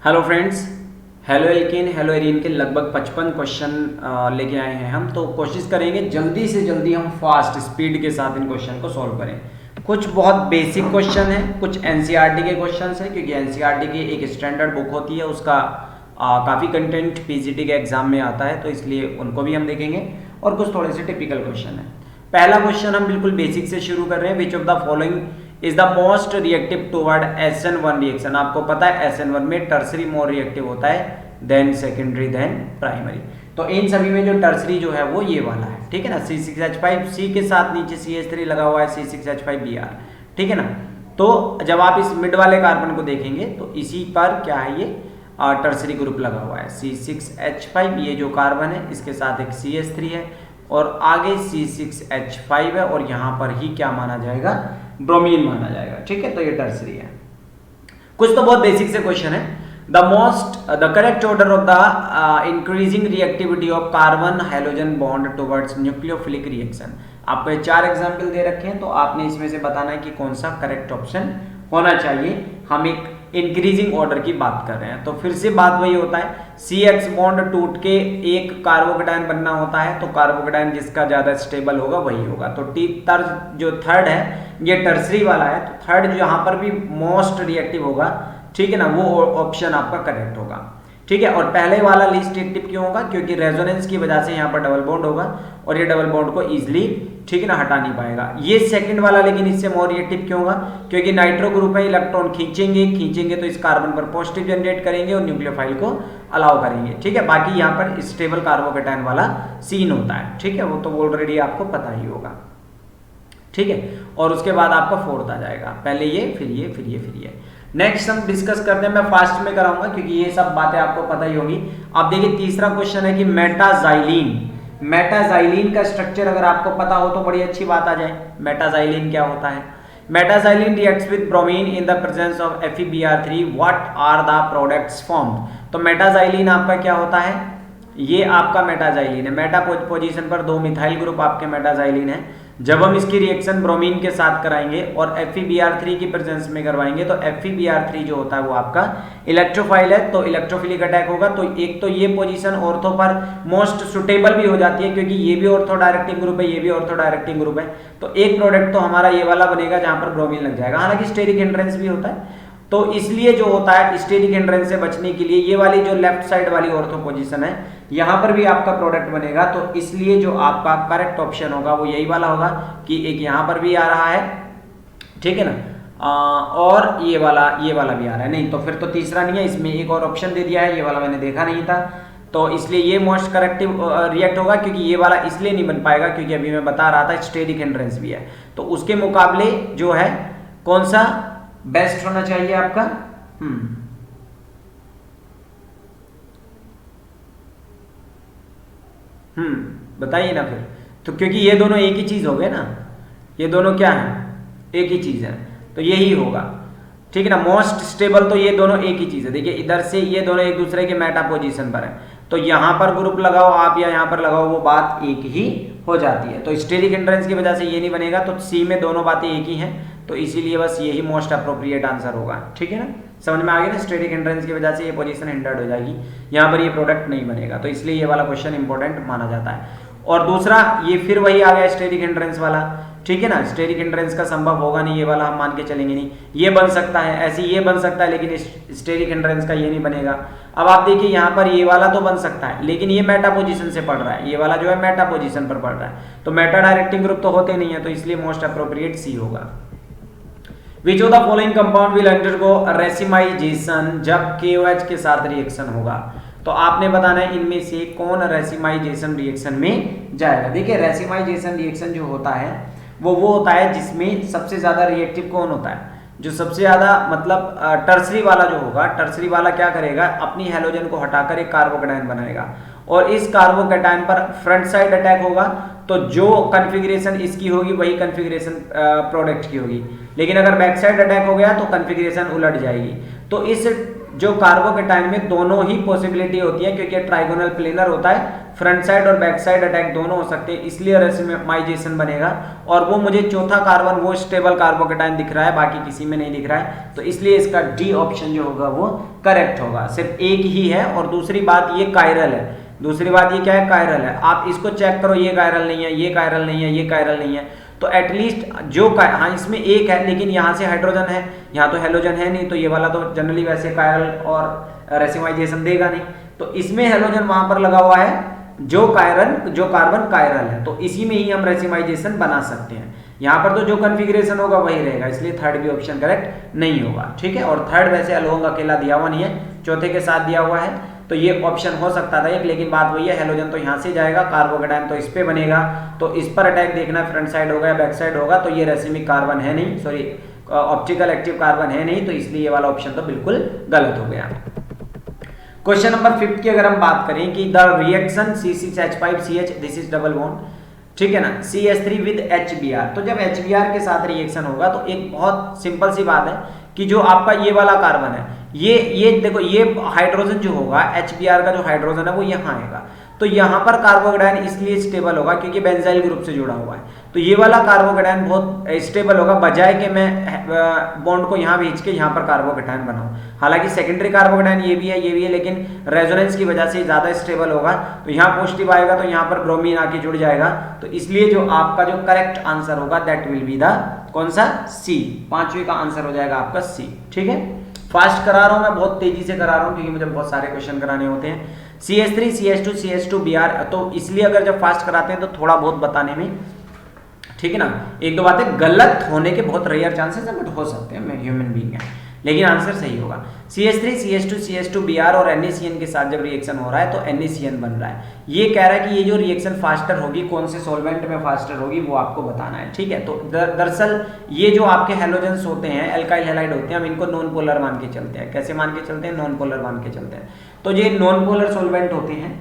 Hello friends, halo alkane hello Erin के लगभग 55 question लेके आए हैं हम। तो कोशिश करेंगे जल्दी से जल्दी हम फास्ट स्पीड के साथ इन क्वेश्चन को सॉल्व करें। कुछ बहुत बेसिक क्वेश्चन हैं, कुछ एनसीईआरटी के क्वेश्चन हैं, क्योंकि एनसीईआरटी की एक स्टैंडर्ड बुक होती है, उसका काफ़ी कंटेंट पीजीटी के एग्जाम में आता है, तो इसलिए उनको भी हम देखेंगे। और कुछ थोड़े से टिपिकल क्वेश्चन हैं। पहला क्वेश्चन हम बिल्कुल बेसिक से शुरू कर रहे हैं। Which of the following is the most reactive toward SN1 reaction. आपको पता है SN1 में टर्सरी मोर रिएक्टिव होता है देन सेकेंडरी देन प्राइमरी। तो इन सभी में जो टर्सरी जो है वो ये वाला है, ठीक है ना। C6H5 C के साथ नीचे CH3 लगा हुआ है C6H5Br, ठीक है ना। तो जब आप इस मिड वाले कार्बन को देखेंगे तो इसी पर क्या है, ये टर्सरी ग्रुप लगा हुआ है C6H5। ये जो कार्बन है इसके साथ एक CH3 है और आगे C6H5 है, और यहाँ पर ही क्या माना जाएगा, ब्रोमीन माना जाएगा, ठीक है। तो ये टर्सरी है। कुछ तो बहुत बेसिक से क्वेश्चन है। The correct order of the increasing reactivity of carbon hydrogen bond towards nucleophilic reaction. आपको ये 4 एग्जाम्पल दे रखे हैं, तो आपने इसमें से बताना है कि कौन सा करेक्ट ऑप्शन होना चाहिए। हम एक इंक्रीजिंग ऑर्डर की बात कर रहे हैं, तो फिर से बात वही होता है, CX बॉन्ड टूट के एक कार्बोकेटायन बनना होता है, तो कार्बोकेटायन जिसका ज्यादा स्टेबल होगा वही होगा। तो जो थर्ड है ये टर्सरी वाला है, तो थर्ड जो यहाँ पर भी मोस्ट रिएक्टिव होगा, ठीक है ना, वो ऑप्शन आपका करेक्ट होगा, ठीक है। और पहले वाला लीस्ट रिएक्टिव क्यों होगा, क्योंकि रेजोनेंस की वजह से यहाँ पर डबल बॉन्ड होगा और ये डबल बॉन्ड को इजिली, ठीक है ना, हटा नहीं पाएगा। ये सेकंड वाला लेकिन इससे मोर रिएक्टिव क्यों होगा, क्योंकि नाइट्रो ग्रुप है, इलेक्ट्रॉन खींचेंगे तो इस कार्बन पर पॉजिटिव जनरेट करेंगे और न्यूक्लियोफाइल को अलाउ करेंगे, ठीक है। बाकी यहाँ पर स्टेबल कार्बोकेटायन वाला सीन होता है, ठीक है, वो तो ऑलरेडी आपको पता ही होगा, ठीक है। और उसके बाद आपका फोर्थ आ जाएगा, पहले ये फिर ये फिर ये फिर ये। नेक्स्ट हम डिस्कस करते हैं, मैं फास्ट में कराऊंगा क्योंकि ये सब बातें आपको पता ही होगी। आप देखिए तीसरा क्वेश्चन है कि मेटाजाइलिन का स्ट्रक्चर अगर आपको पता हो तो बड़ी अच्छी बात आ जाए। मेटाजाइलिन क्या होता है? Metaxylene reacts with bromine in the presence of FeBr3, what are the products formed. तो मेटाजाइलिन आपका क्या होता है, ये आपका मेटाजाइलिन है। मेटा पोजीशन पर 2 मिथाइल ग्रुप आपके मेटाजाइलिन है। जब हम इसकी रिएक्शन ब्रोमीन के साथ कराएंगे और FeBr3 की प्रेजेंस में करवाएंगे तो FeBr3 जो होता है वो आपका इलेक्ट्रोफाइल है, तो इलेक्ट्रोफिलिक अटैक होगा। तो एक तो ये पोजीशन ऑर्थो पर मोस्ट सुटेबल भी हो जाती है, क्योंकि ये भी ऑर्थो डायरेक्टिंग ग्रुप है, ये भी ऑर्थो डायरेक्टिंग ग्रुप है। तो एक प्रोडक्ट तो हमारा ये वाला बनेगा जहां पर ब्रोमीन लग जाएगा। हालांकि स्टेरिक हिंड्रेंस भी होता है, तो इसलिए जो होता है स्टेरिक हिंड्रेंस से बचने के लिए ये वाली जो लेफ्ट साइड वाली ऑर्थो पोजीशन है यहां पर भी आपका प्रोडक्ट बनेगा। तो इसलिए जो आपका करेक्ट ऑप्शन होगा वो यही वाला होगा कि एक यहां पर भी आ रहा है, ठीक है ना, और ये वाला भी आ रहा है। नहीं तो फिर तो तीसरा नहीं है, इसमें एक और ऑप्शन दे दिया है, ये वाला मैंने देखा नहीं था, तो इसलिए ये मोस्ट करेक्टिव रिएक्ट होगा। क्योंकि ये वाला इसलिए नहीं बन पाएगा क्योंकि अभी मैं बता रहा था स्टेरिक हिंड्रेंस भी है, तो उसके मुकाबले जो है कौन सा बेस्ट होना चाहिए आपका, बताइए ना फिर। तो क्योंकि ये दोनों एक ही चीज हो गए ना, ये दोनों क्या है, एक ही चीज है, तो यही होगा, ठीक है ना। मोस्ट स्टेबल तो ये दोनों एक ही चीज है। देखिए इधर से ये दोनों एक दूसरे के मेटा पोजीशन पर है, तो यहां पर ग्रुप लगाओ आप या यहां पर लगाओ वो बात एक ही हो जाती है। तो स्टेरिक हिंड्रेंस की वजह से ये नहीं बनेगा, तो सी में दोनों बातें एक ही हैं, तो इसीलिए बस यही मोस्ट अप्रोप्रिएट आंसर होगा, ठीक है ना। समझ में आ गया ना, स्टेरिक हिंड्रेंस की वजह से ये पोजीशन हिंडर्ड हो जाएगी, यहाँ पर ये प्रोडक्ट नहीं बनेगा, तो इसलिए ये वाला क्वेश्चन इंपॉर्टेंट माना जाता है। और दूसरा ये फिर वही आ गया स्टेरिक हिंड्रेंस वाला, ठीक है ना। स्टेरिक हिंड्रेंस का संभव होगा नहीं, ये वाला हम मान के चलेंगे नहीं। ये बन सकता है, ऐसे ये बन सकता है, लेकिन स्टेरिक हिंड्रेंस का ये नहीं बनेगा। अब आप देखिए यहाँ पर ये वाला तो बन सकता है, लेकिन ये मेटा पोजीशन से पढ़ रहा है, ये वाला जो है मेटा पोजीशन पर पढ़ रहा है, तो मेटा डायरेक्टिंग ग्रुप तो होते नहीं है, तो इसलिए मोस्ट अप्रोप्रिएट सी होगा। Which of the following compound will undergo racemization जब KOH के साथ रिएक्शन होगा। तो आपने बताना है इनमें से कौन रेसिमाइजेशन रिएक्शन में जाएगा। देखिए रेसिमाइजेशन रिएक्शन जो होता है वो होता है जिसमें सबसे ज्यादा रिएक्टिव कौन होता है, जो सबसे ज्यादा मतलब टर्सरी वाला जो होगा, टर्सरी वाला क्या करेगा, अपनी हैलोजन को हटाकर एक कार्बोकेटायन बनाएगा और इस कार्बोकेटायन पर फ्रंट साइड अटैक होगा, तो जो कॉन्फ़िगरेशन इसकी होगी वही कॉन्फ़िगरेशन प्रोडक्ट की होगी। लेकिन अगर बैक साइड अटैक हो गया तो कॉन्फ़िगरेशन उलट जाएगी। तो इस जो कार्बोकेटायन में दोनों ही पॉसिबिलिटी होती है, क्योंकि ट्राइगोनल प्लेनर होता है, फ्रंट साइड और बैक साइड अटैक दोनों हो सकते हैं, इसलिए रेसिमाइजेशन बनेगा। और वो मुझे चौथा कार्बन वो स्टेबल कार्बोकेटायन दिख रहा है, बाकी किसी में नहीं दिख रहा है, तो इसलिए इसका डी ऑप्शन जो होगा वो करेक्ट होगा। सिर्फ एक ही है। और दूसरी बात ये कायरल है, दूसरी बात ये क्या है, कायरल है। आप इसको चेक करो, ये कायरल नहीं है, ये कायरल नहीं है, ये कायरल नहीं है, तो एटलीस्ट जो हाँ इसमें एक है, लेकिन यहाँ से हाइड्रोजन है, यहाँ तो हेलोजन है नहीं, तो ये वाला तो जनरली वैसे कायरल और रेसिमाइजेशन देगा नहीं। तो इसमें हेलोजन वहां पर लगा हुआ है, जो कार्बन कायरल है, तो इसी में ही हम रेसिमाइजेशन बना सकते हैं। यहाँ पर तो जो कॉन्फ़िगरेशन होगा वही रहेगा, इसलिए थर्ड भी ऑप्शन करेक्ट नहीं होगा। ठीक है, और थर्ड वैसे अलोंग अकेला दिया हुआ नहीं है, चौथे के साथ दिया हुआ है, तो ये ऑप्शन हो सकता था एक, लेकिन बात वही है, हेलोजन तो यहाँ से जाएगा, कार्बोकेटायन तो इस पे बनेगा, तो इस पर अटैक देखना फ्रंट साइड होगा या बैक साइड होगा, तो ये रेसिमिक कार्बन है नहीं, सॉरी ऑप्टिकल एक्टिव कार्बन है नहीं, तो इसलिए ये वाला ऑप्शन तो बिल्कुल गलत हो गया। क्वेश्चन नंबर 5 की अगर हम बात करें कि the reaction C6H5CH this is double bond, ठीक है ना, CH3 विद HBr, तो जब HBr के साथ रिएक्शन होगा तो एक बहुत सिंपल सी बात है कि जो आपका ये वाला कार्बन है, ये देखो, ये हाइड्रोजन जो होगा HBr का जो हाइड्रोजन है वो यहाँ आएगा, तो यहाँ पर कार्बोकेटायन इसलिए स्टेबल होगा क्योंकि बेंजाइल ग्रुप से जुड़ा हुआ है, तो ये वाला कार्बोकेटायन बहुत स्टेबल होगा, बजाय कि मैं बॉन्ड को यहाँ भेज के यहाँ पर कार्बोकेटायन बनाऊं। हालांकि सेकेंडरी कार्बोकेटायन ये भी है, लेकिन रेजोनेंस की वजह से ज्यादा स्टेबल होगा, तो यहाँ पॉजिटिव आएगा तो यहाँ पर ब्रोमीन आके जुड़ जाएगा, तो इसलिए जो आपका जो करेक्ट आंसर होगा दैट विल बी द कौन सा, सी, पांचवी का आंसर हो जाएगा आपका सी। ठीक है, फास्ट करा रहा हूं मैं, बहुत तेजी से करा रहा हूं क्योंकि मुझे बहुत सारे क्वेश्चन कराने होते हैं। CH3 CH2 CH2 Br, तो इसलिए अगर जब फास्ट कराते हैं तो थोड़ा बहुत बताने में, ठीक है ना, एक दो बातें गलत होने के बहुत रेयर चांसेस है, बट हो सकते हैं, मैं ह्यूमन बीइंग है, लेकिन आंसर सही होगा। CH3 CH2 CH2 Br और NaCN के साथ जब रिएक्शन हो रहा है तो NaCN बन रहा है। ये कह रहा है कि ये जो रिएक्शन फास्टर होगी, कौन से सॉल्वेंट में फास्टर होगी वो आपको बताना है। ठीक है, तो दरअसल ये जो आपके हेलोजेंस होते हैं, एल्काइल हैलाइड होते हैं, हम इनको नॉन पोलर मान के चलते हैं। कैसे मान के चलते हैं, नॉन पोलर मान के चलते हैं। तो ये नॉन पोलर सॉल्वेंट होते हैं,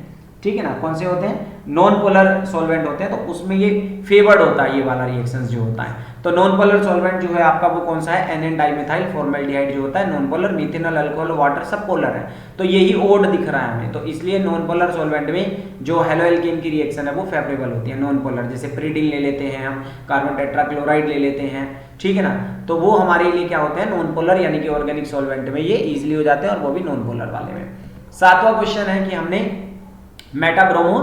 ठीक है ना, कौन से होते हैं, नॉन पोलर सॉल्वेंट होते हैं, तो उसमें ये फेवर्ड होता है, ये वाला रिएक्शंस जो होता है। तो नॉन पोलर सॉल्वेंट जो है आपका वो कौन सा है, NN डाइमेथाइल फॉर्मल्डिहाइड जो होता है non polar, methanol alcohol water सब पोलर है, तो यही ओड दिख रहा है हमें, तो इसलिए नॉन पोलर सॉल्वेंट में जो हेलोएल्केन की रिएक्शन है वो फेवरेबल होती है नॉन पोलर, जैसे प्रीडिन ले लेते हैं हम, कार्बन टेट्राक्लोराइड ले लेते हैं, ठीक है ना, तो वो हमारे लिए क्या होते हैं, नॉन पोलर, यानी कि ऑर्गेनिक सॉल्वेंट में ये इजिली हो जाते हैं, और वो भी नॉन पोलर वाले में। सातवां क्वेश्चन है कि हमने मेटाब्रोमो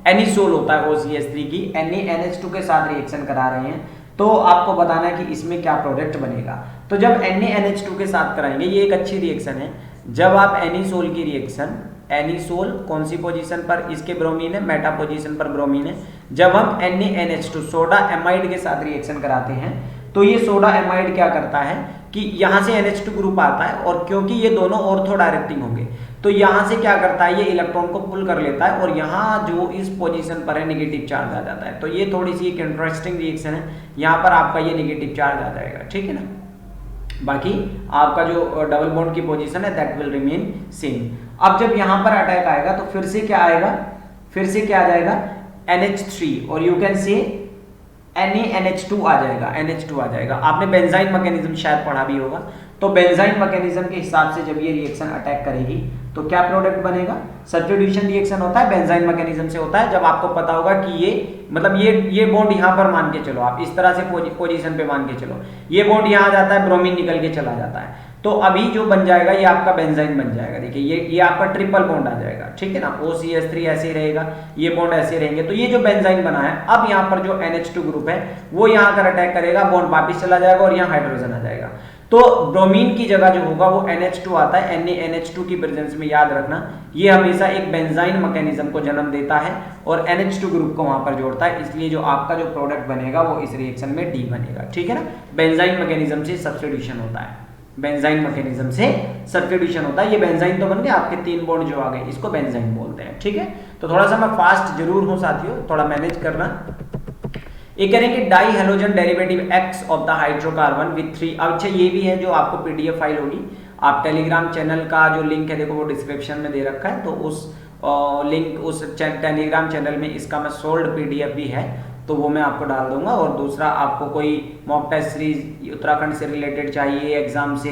एनिसोल होता है OCH3 की NaNH2 के साथ रिएक्शन करा रहे हैं, तो आपको बताना है कि इसमें क्या प्रोडक्ट बनेगा। तो जब NaNH2 के साथ कराएंगे, ये एक अच्छी रिएक्शन है, जब आप एनिसोल की रिएक्शन, एनिसोल कौन सी पोजीशन पर, इसके ब्रोमीन है, मेटा पोजीशन पर ब्रोमीन है, जब हम NaNH2 सोडा एमाइड के साथ रिएक्शन कराते हैं, तो ये सोडा एमाइड क्या करता है कि यहाँ से NH2 ग्रुप आता है, और क्योंकि ये दोनों ऑर्थो डायरेक्टिंग होंगे, तो यहाँ से क्या करता है, ये इलेक्ट्रॉन को पुल कर लेता है, और यहाँ जो इस पोजीशन पर है नेगेटिव चार्ज आ जाता है। तो ये थोड़ी सी एक इंटरेस्टिंग रिएक्शन है, यहाँ पर आपका ये नेगेटिव चार्ज आ जाएगा, ठीक है ना, बाकी आपका जो डबल बॉन्ड की पोजीशन है दैट विल रिमेन सेम। अब जब यहाँ पर अटैक आएगा तो फिर से क्या आएगा, फिर से क्या आ जाएगा, NH3, और यू कैन से NaNH2 आ जाएगा, NH2 आ जाएगा। आपने बेंजाइन मैकेनिज्म शायद पढ़ा भी होगा, तो बेंजाइन मैकेनिज्म के हिसाब से जब ये रिएक्शन अटैक करेगी तो क्या प्रोडक्ट बनेगा, सब्स्टिट्यूशन रिएक्शन होता है, बेंजाइन मैकेनिज्म से होता है। जब आपको पता होगा कि ये मतलब ये बॉन्ड यहाँ पर मान के चलो, आप इस तरह से पोजीशन पे मान के चलो, ये बॉन्ड यहाँ आ जाता है, ब्रोमीन निकल के चला जाता है, तो अभी जो बन जाएगा ये आपका बेंजाइन बन जाएगा। देखिए ये आपका ट्रिपल बॉन्ड आ जाएगा, ठीक है ना, OCH3 ऐसे ही रहेगा, ये बॉन्ड ऐसे रहेंगे, तो ये जो बेंजाइन बना है, अब यहाँ पर जो NH2 ग्रुप है वो यहाँ कर अटैक करेगा, बॉन्ड वापिस चला जाएगा और यहाँ हाइड्रोजन आ जाएगा। तो ब्रोमीन की जगह जो होगा वो NH2 आता है, NaNH2 की प्रेजेंस में, याद रखना ये हमेशा एक बेंजाइन मैकेनिज्म को जन्म देता है और NH2 ग्रुप को वहां पर जोड़ता है, इसलिए जो आपका जो प्रोडक्ट बनेगा वो इस रिएक्शन में D बनेगा, ठीक है ना। बेंजाइन मैकेनिज्म से सब्स्टिट्यूशन होता है, बेंजाइन मैकेनिज्म से सब्स्टिट्यूशन होता है। ये बेंजाइन तो बन गए आपके 3 बॉन्ड जो आ गए, इसको बेंजाइन बोलते हैं, ठीक है। तो थोड़ा सा मैं फास्ट जरूर हूं साथियों, थोड़ा मैनेज करना। ये कह रहे हैं कि die halogen derivative X of the hydrocarbon with 3, अच्छा ये भी है जो आपको PDF फाइल होगी, आप टेलीग्राम चैनल का जो लिंक है देखो वो डिस्क्रिप्शन में दे रखा है, तो उस लिंक उस टेलीग्राम चैनल में इसका मैं सोल्ड PDF भी है, तो वो मैं आपको डाल दूंगा। और दूसरा आपको कोई मॉक टेस्ट सीरीज उत्तराखंड से रिलेटेड चाहिए एग्जाम से,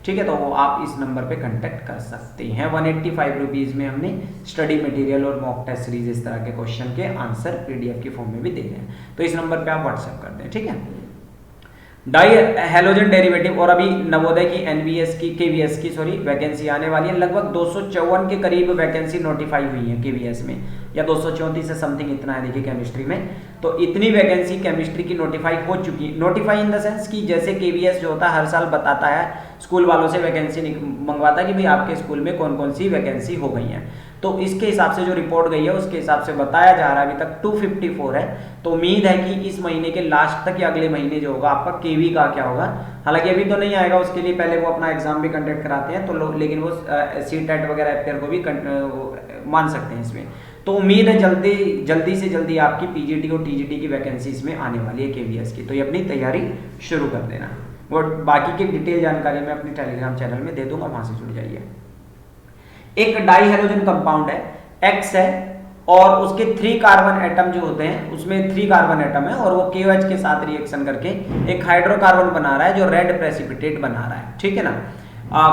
ठीक है, तो वो आप इस नंबर पे कांटेक्ट कर सकते हैं। 185 रुपीज़ में हमने स्टडी मटेरियल और मॉक टेस्ट सीरीज इस तरह के क्वेश्चन के आंसर पीडीएफ की फॉर्म में भी दे रहे हैं, तो इस नंबर पे आप व्हाट्सएप कर दें, ठीक है। डाई हेलोजन डेरिवेटिव और अभी नवोदय की एनबीएस की केवीएस की वैकेंसी आने वाली है। लगभग 254 के करीब वैकेंसी नोटिफाई हुई है केवीएस में, या 234 से समथिंग इतना है, देखिए केमिस्ट्री में। तो इतनी वैकेंसी केमिस्ट्री की नोटिफाई हो चुकी है। नोटिफाई इन द सेंस कि जैसे केवीएस जो होता है हर साल बताता है, स्कूल वालों से वैकेंसी मंगवाता है कि भाई आपके स्कूल में कौन कौन सी वैकेंसी हो गई है। तो इसके हिसाब से जो रिपोर्ट गई है उसके हिसाब से बताया जा रहा है अभी तक 254 है। तो उम्मीद है कि इस महीने के लास्ट तक या अगले महीने जो होगा आपका केवी का क्या होगा, हालांकि अभी तो नहीं आएगा, उसके लिए पहले वो अपना एग्जाम भी कंडक्ट कराते हैं, तो लेकिन वो सीटेट वगैरह अपेयर को भी मान सकते हैं इसमें। तो उम्मीद है जल्दी से जल्दी आपकी पीजीटी और टीजीटी की वैकेंसी इसमें आने वाली है केवीएस की, तो ये अपनी तैयारी शुरू कर देना। वो बाकी की डिटेल जानकारी मैं अपनी टेलीग्राम चैनल में दे दूंगा, वहां से जुड़ जाइए। एक डाई हेलोजन कंपाउंड है, एक्स है, और उसके 3 कार्बन एटम जो होते हैं उसमें 3 कार्बन एटम है, और वो KOH के साथ रिएक्शन करके एक हाइड्रोकार्बन बना रहा है जो रेड प्रेसिपिटेट बना रहा है, ठीक है ना।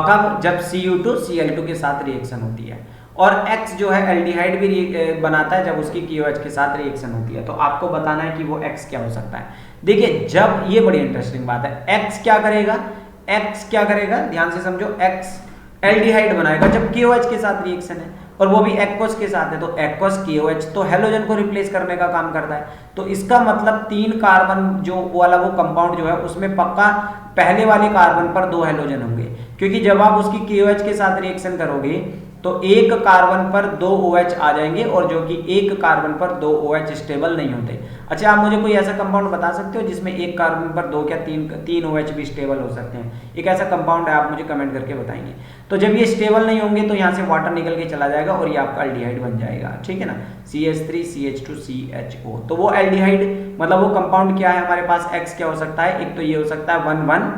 कब? जब Cu2 Cl2 के साथ रिएक्शन होती है। और X जो है एल्डिहाइड भी बनाता है जब उसकी KOH के साथ रिएक्शन होती है। तो आपको बताना है कि वो X क्या हो सकता है। देखिए, जब ये बड़ी इंटरेस्टिंग बात है, X क्या करेगा, ध्यान से समझो। X एल्डिहाइड बनाएगा जब KOH के साथ रिएक्शन है, और वो भी एक्वस के साथ है, तो एक्वस KOH तो हेलोजन को रिप्लेस करने का काम करता है। तो इसका मतलब 3 कार्बन जो वाला वो कंपाउंड जो है उसमें पक्का पहले वाले कार्बन पर 2 हेलोजन होंगे, क्योंकि जब आप उसकी KOH के साथ रिएक्शन करोगे तो एक कार्बन पर 2 OH आ जाएंगे, और जो कि एक कार्बन पर 2 OH स्टेबल नहीं होते। अच्छा, आप मुझे कोई ऐसा कंपाउंड बता सकते हो जिसमें एक कार्बन पर 2 क्या 3 OH भी स्टेबल हो सकते हैं? एक ऐसा कंपाउंड है, आप मुझे कमेंट करके बताएंगे। तो जब ये स्टेबल नहीं होंगे तो यहाँ से वाटर निकल के चला जाएगा और ये आपका एल्डिहाइड बन जाएगा, ठीक है ना, CH3 CH2 CHO। तो वो एल्डिहाइड मतलब वो कंपाउंड क्या है हमारे पास, X क्या हो सकता है? एक तो ये हो सकता है 1,1,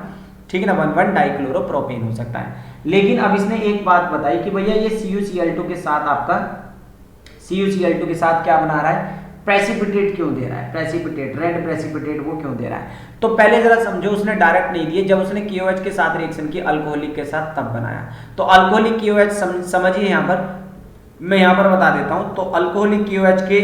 ठीक है ना, 1,1 डाइक्लोरोप्रोपेन हो सकता है। लेकिन अब इसने एक बात बताई कि भैया ये CuCl2 के साथ आपका CuCl2 के साथ क्या बना रहा है, प्रेसिपिटेट क्यों दे रहा है, प्रेसिपिटेट, रेड प्रेसिपिटेट वो क्यों दे रहा है? तो पहले जरा समझो, उसने डायरेक्ट नहीं दिए, जब उसने KOH के साथ रिएक्शन की अल्कोहलिक के साथ तब बनाया। तो अल्कोहलिक KOH समझिए, यहाँ पर मैं यहाँ पर बता देता हूँ। तो अल्कोहलिक KOH के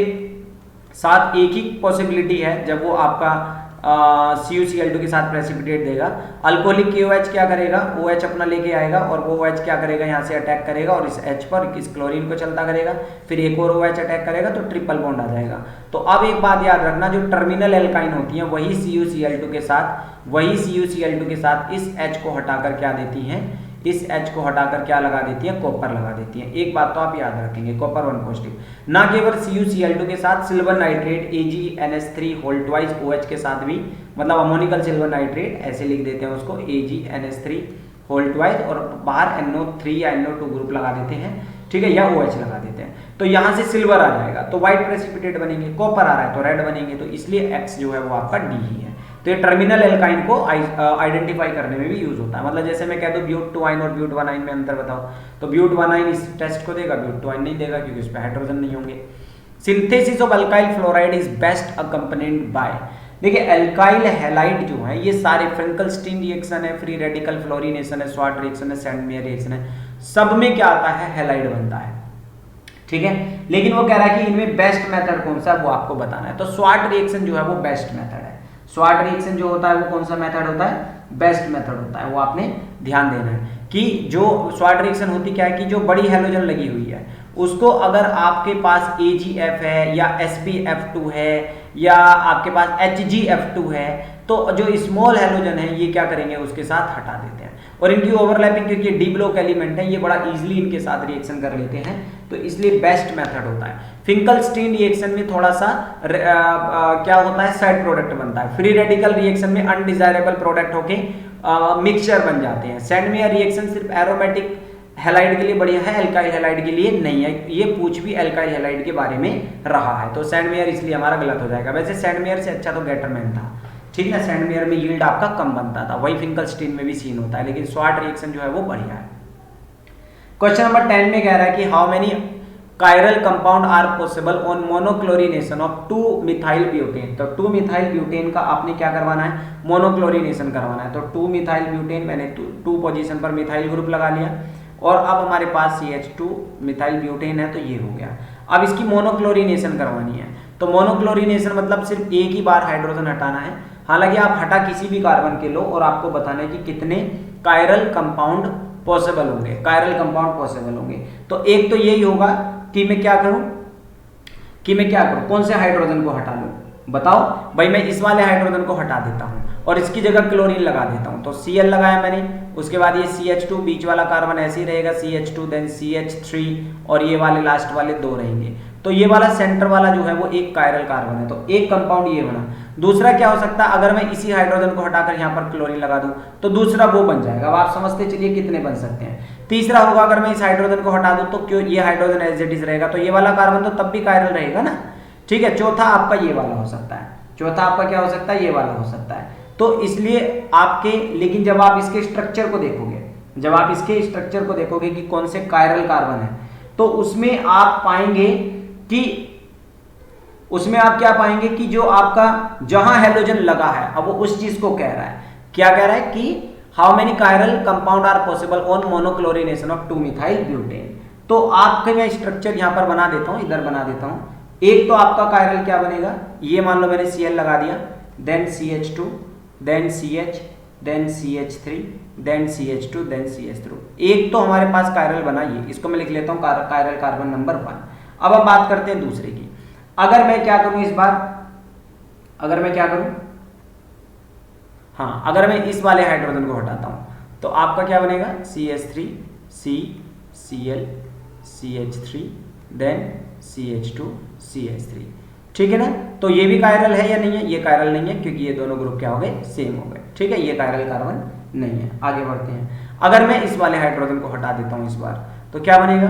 साथ एक ही पॉसिबिलिटी है, जब वो आपका CuCl2 के साथ प्रेसिपिटेट देगा, अल्कोहलिक KOH क्या करेगा, OH अपना लेके आएगा, और वो OH क्या करेगा, यहाँ से अटैक करेगा और इस H पर इस क्लोरीन को चलता करेगा, फिर एक और OH अटैक करेगा तो ट्रिपल बॉन्ड आ जाएगा। तो अब एक बात याद रखना, जो टर्मिनल एल्काइन होती हैं वही CuCl2 के साथ इस H को हटाकर क्या देती हैं, इस H को हटाकर क्या लगा देती है, कॉपर लगा देती है। एक बात तो आप याद रखेंगे, कॉपर 1 पॉजिटिव। ना केवल CuCl2 के साथ silver nitrate AgNH3 whole twice OH के साथ भी, मतलब अमोनिकल सिल्वर नाइट्रेट ऐसे लिख देते हैं उसको, AgNH3 होल ट्वाइस, और बाहर NO3 या NO2 ग्रुप लगा देते हैं, ठीक है, या OH लगा देते हैं। तो यहाँ से सिल्वर आ जाएगा तो व्हाइट प्रेसिपिटेट बनेंगे, कॉपर आ रहा है तो रेड बनेंगे, तो इसलिए X जो है वो आपका D ही है। तो ये टर्मिनल एल्काइन को आइडेंटिफाई करने में भी यूज होता है। मतलब जैसे मैं कह दूं ब्यूट 2 आइन और ब्यूट 1 आइन में अंतर बताओ, तो ब्यूट 1 आइन इस टेस्ट को देगा, ब्यूट 2 आइन नहीं देगा, क्योंकि उसमें हाइड्रोजन नहीं होंगे। Synthesis of alkyl fluoride is best accompanied by, देखिए एल्काइल हैलाइड जो है ये सारे फ्रेंकलस्टीन रिएक्शन है, फ्री रेडिकल फ्लोरिनेशन है, स्वाट रिएक्शन है, सैंडमेयर रिएक्शन है, सब में क्या आता है, हैलाइड बनता है, ठीक है। लेकिन वो कह रहा है कि इनमें बेस्ट मेथड कौन सा है वो आपको बताना है। तो स्वाट रिएक्शन जो है वो बेस्ट मेथड है। स्वाट रिएक्शन जो होता है वो कौन सा मेथड होता है, बेस्ट मेथड होता है। वो आपने ध्यान देना है कि जो स्वाट रिएक्शन होती क्या है कि जो बड़ी हैलोजन लगी हुई है उसको अगर आपके पास AgF है या SpF2 है या आपके पास HgF2 है, तो जो स्मॉल हैलोजन है ये क्या करेंगे, उसके साथ हटा देते हैं। और इनकी ओवरलैपिंग, क्योंकि डी ब्लॉक एलिमेंट है, ये बड़ा इजीली इनके साथ रिएक्शन कर लेते हैं, तो इसलिए बेस्ट मेथड होता है। फिंकलस्टीन रिएक्शन में थोड़ा सा क्या होता है, साइड प्रोडक्ट बनता है। फ्री रेडिकल रिएक्शन में अनडिजायरेबल प्रोडक्ट होके मिक्सचर बन जाते हैं। सैंडमेयर रिएक्शन सिर्फ एरोमेटिक हैलाइड के लिए बढ़िया है, एल्काइल हैलाइड के लिए नहीं है। ये पूछ भी एल्काइल हैलाइड के बारे में रहा है, तो सैंडमेयर इसलिए हमारा गलत हो जाएगा। वैसे सैंडमेयर से अच्छा तो गेटरमैन था, ठीक है ना। सैंडमेयर में यील्ड आपका कम बनता था, वही फिंकलस्टीन में भी सीन होता है, लेकिन स्वाट रिएक्शन जो है वो बढ़िया है। क्वेश्चन नंबर 10 में कह रहा है कि how many chiral compound are possible on monochlorination of 2 methyl butane. तो 2 मिथाइल ब्यूटेन का आपने क्या करवाना है, मोनोक्लोरिनेशन करवाना है। तो 2 मिथाइल ब्यूटेन, मैंने 2 पोजीशन पर मिथाइल ग्रुप लगा लिया और अब हमारे पास CH2 मिथाइल ब्यूटेन है, तो ये हो गया। अब इसकी मोनोक्लोरिनेशन करवानी है। तो मोनोक्लोरिनेशन मतलब सिर्फ एक ही बार हाइड्रोजन हटाना है। हालांकि आप हटा किसी भी कार्बन के लो और आपको बताना है कि कितने कायरल कंपाउंड पॉसिबल होंगे, कायरल कंपाउंड पॉसिबल होंगे। तो एक तो यही होगा कि मैं क्या करूं, कौन से हाइड्रोजन को हटा लूं, बताओ भाई। मैं इस वाले हाइड्रोजन को हटा देता हूं और इसकी जगह क्लोरीन लगा देता हूं। तो Cl लगाया मैंने, उसके बाद ये CH2 बीच वाला कार्बन ऐसे ही रहेगा, CH2 देन CH3 और ये वाले लास्ट वाले 2 रहेंगे। तो ये वाला सेंटर वाला जो है वो एक कायरल कार्बन है, तो एक कंपाउंड ये बना। दूसरा क्या हो सकता है, अगर मैं इसी हाइड्रोजन को हटाकर यहाँ पर क्लोरीन लगा दूं तो दूसरा वो बन जाएगा। अब आप समझते चलिए कितने बन सकते हैं। तीसरा होगा, अगर मैं इस हाइड्रोजन को हटा दूं तो क्यों ये हाइड्रोजन एज इट इज रहेगा, तो ये वाला कार्बन तो तब भी कायरल रहेगा ना, ठीक है। चौथा आपका ये वाला हो सकता है, चौथा आपका क्या हो सकता है, ये वाला हो सकता है। तो इसलिए आपके, लेकिन जब आप इसके स्ट्रक्चर को देखोगे, जब आप इसके स्ट्रक्चर को देखोगे कि कौन से कायरल कार्बन है, तो उसमें आप पाएंगे कि उसमें आप क्या पाएंगे कि जो आपका जहां हेलोजन लगा है, अब वो उस चीज को कह रहा है, क्या कह रहा है कि how many chiral compound are possible on monochlorination of 2 methyl butane. तो आपके मैं स्ट्रक्चर यहां पर बना देता हूं, इधर बना देता हूं। एक तो आपका कायरल क्या बनेगा, ये मान लो मैंने Cl लगा दिया, then CH2 then CH then CH3 then CH2 then CH3। एक तो हमारे पास कायरल बना, ये इसको मैं लिख लेता हूं कायरल कार्बन नंबर 1। अब हम बात करते हैं दूसरे की। अगर मैं क्या करूं इस बार, अगर मैं क्या करूं, हाँ, अगर मैं इस वाले हाइड्रोजन को हटाता हूं तो आपका क्या बनेगा, CH3 C Cl CH3 then CH2 CH3, ठीक है ना। तो ये भी कायरल है या नहीं है, ये कायरल नहीं है क्योंकि ये दोनों ग्रुप क्या हो गए, सेम हो गए, ठीक है। ये कायरल कार्बन नहीं है। आगे बढ़ते हैं। अगर मैं इस वाले हाइड्रोजन को हटा देता हूं इस बार, तो क्या बनेगा,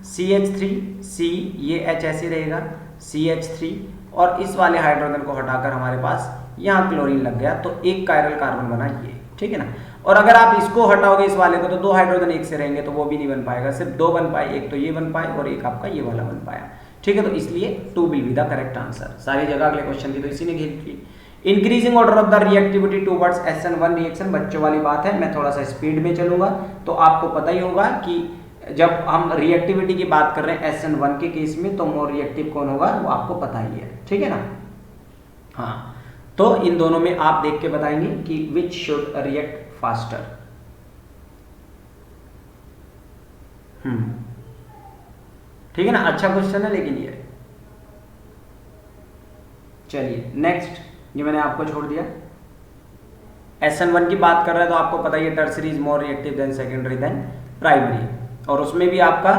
CH3 C, ये H ऐसे रहेगा, CH3 और इस वाले हाइड्रोजन को हटाकर हमारे पास यहाँ क्लोरीन लग गया, तो एक कायरल कार्बन बना ये, ठीक है ना। और अगर आप इसको हटाओगे इस वाले को, तो 2 हाइड्रोजन एक से रहेंगे, तो वो भी नहीं बन पाएगा, सिर्फ 2 बन पाए, एक तो ये बन पाए और एक आपका ये वाला बन पाया, ठीक है। तो इसलिए 2 will be the correct answer. सारी जगह अगले क्वेश्चन की तो इसी ने घेर ली। Increasing order of the reactivity towards SN1 reaction, बच्चों वाली बात है, मैं थोड़ा सा स्पीड में चलूंगा। तो आपको पता ही होगा कि जब हम रिएक्टिविटी की बात कर रहे हैं SN1 के केस में, तो मोर रिएक्टिव कौन होगा वो आपको पता ही है, ठीक है ना। हाँ, तो इन दोनों में आप देख के बताएंगे कि विच शुड रिएक्ट फास्टर। ठीक है ना, अच्छा क्वेश्चन है लेकिन ये। चलिए नेक्स्ट, ये मैंने आपको छोड़ दिया। SN1 की बात कर रहे हैं तो आपको पता ही है tertiary is more reactive than secondary than primary, और उसमें भी आपका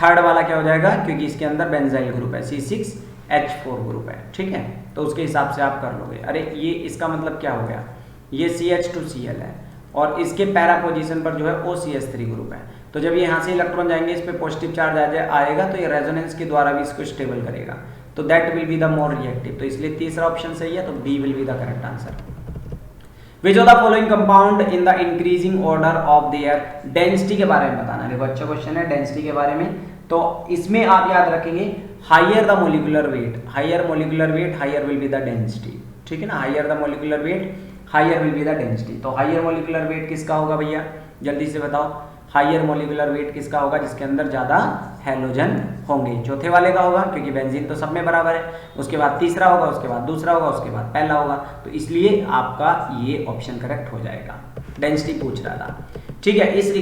थर्ड वाला क्या हो जाएगा, क्योंकि इसके अंदर बेंजाइल ग्रुप है, C6H4 ग्रुप है, ठीक है। तो उसके हिसाब से आप कर लोगे। अरे ये इसका मतलब क्या हो गया, ये CH2Cl है और इसके पैरा पोजीशन पर जो है OCH3 ग्रुप है। तो जब ये यहाँ से इलेक्ट्रॉन जाएंगे, इस पे पॉजिटिव चार्ज आएगा, तो ये रेजोनेंस के द्वारा भी इसको स्टेबल करेगा, तो that will be the more reactive. तो इसलिए तीसरा ऑप्शन सही है, तो B will be the correct answer. Which of the following compound in the increasing order of their density के बारे में बताना। देखो अच्छा क्वेश्चन है डेंसिटी के बारे में। तो इसमें आप याद रखेंगे higher the molecular weight, higher molecular weight higher will be the density, ठीक है ना। Higher the molecular weight higher will be the density. तो हायर मोलिकुलर वेट किसका होगा भैया, जल्दी से बताओ। हायर मोलिकुलर वेट किसका होगा, जिसके अंदर ज्यादा हैलोजन होंगे। चौथे वाले का होगा क्योंकि बेंजीन तो सब में बराबर है। उसके बाद तीसरा होगा, उसके बाद दूसरा होगा, उसके बाद पहला होगा। तो इसलिए आपका ये ऑप्शन करेक्ट हो जाएगा। डेंसिटी पूछ रहा था, ठीक है। इस